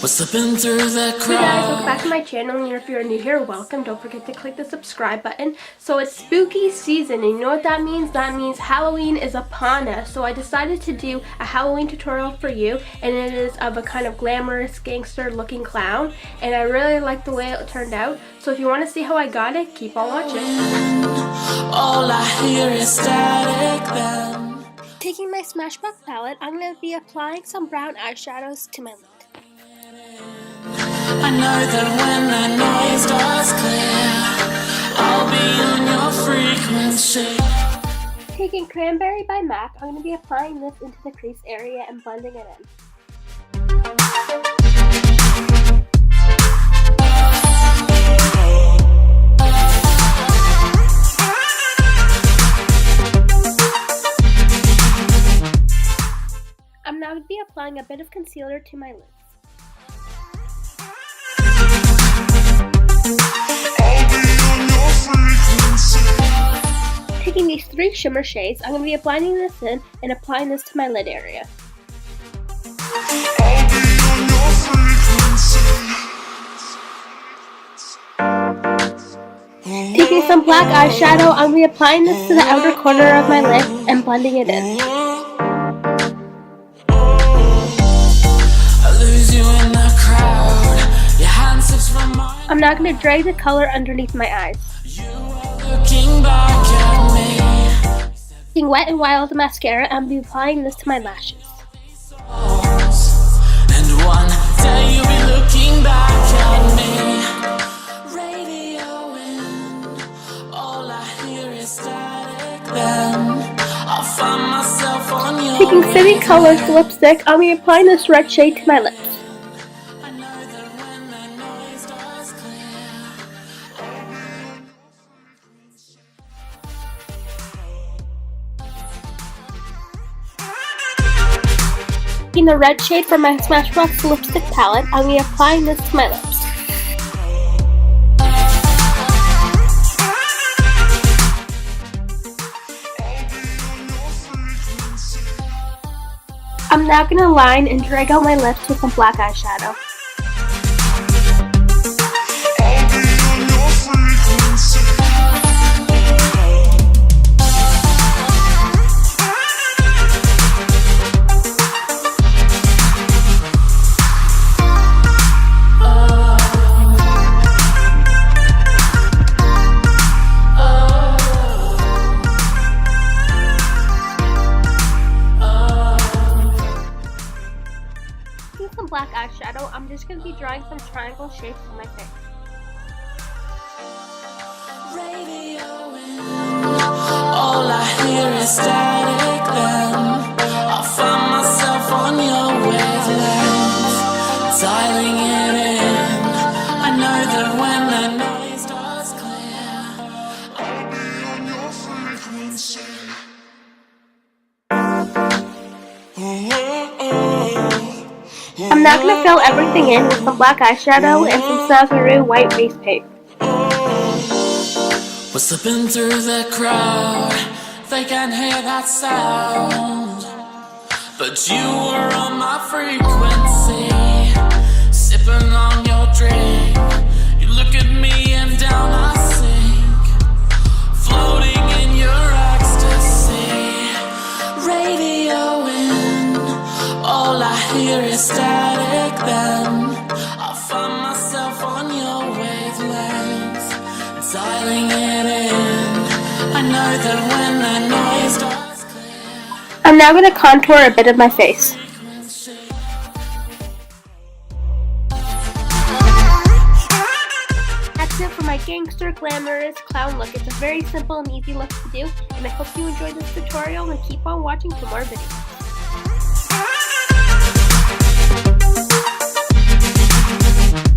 Was slipping through the crowd. Hey guys, welcome back to my channel, and if you're new here, welcome. Don't forget to click the subscribe button. So it's spooky season, and you know what that means? That means Halloween is upon us. So I decided to do a Halloween tutorial for you, and it is of a kind of glamorous gangster looking clown, and I really like the way it turned out. So if you want to see how I got it, keep on watching. All I hear is static then. Taking my Smashbox palette, I'm going to be applying some brown eyeshadows to my lid. I know that when the noise does clear, I'll be on your frequency. Taking Cranberry by MAC, I'm going to be applying this into the crease area and blending it in. I'm now going to be applying a bit of concealer to my lids. Taking these three shimmer shades, I'm going to be blending this in and applying this to my lid area. Taking some black eyeshadow, I'm going to be applying this to the outer corner of my lid and blending it in. I'm now going to drag the color underneath my eyes. Taking Wet n Wild mascara, I'm going to be applying this to my lashes. And one day you'll be looking back at me. Radio in, all I hear is static then. I'll find myself on your Taking City Colors lipstick, I'm going to be applying this red shade to my lips. Taking the red shade from my Smashbox lipstick palette, I'm going to be applying this to my lips. I'm now going to line and drag out my lips with some black eyeshadow. Some black eyeshadow, I'm just going to be drawing some triangle shapes on my face. All I hear is static then. I'll find myself on your wavelength, dialing it in. I know that when the noise does clear, I'll be on your frequency. I'm now going to fill everything in with some black eyeshadow and some Sanazaroo white base paint. We're slipping through the crowd, they can hear that sound, but you were on my frequency, sipping on your drink. You look at me and down I sink, floating in your ecstasy. Radio in, all I hear is static then. I'll find myself on your wavelength, dialing it in. I know that when the noise does clear, I'm now going to contour a bit of my face. That's it for my gangster glamorous clown look. It's a very simple and easy look to do, and I hope you enjoyed this tutorial and keep on watching for more videos.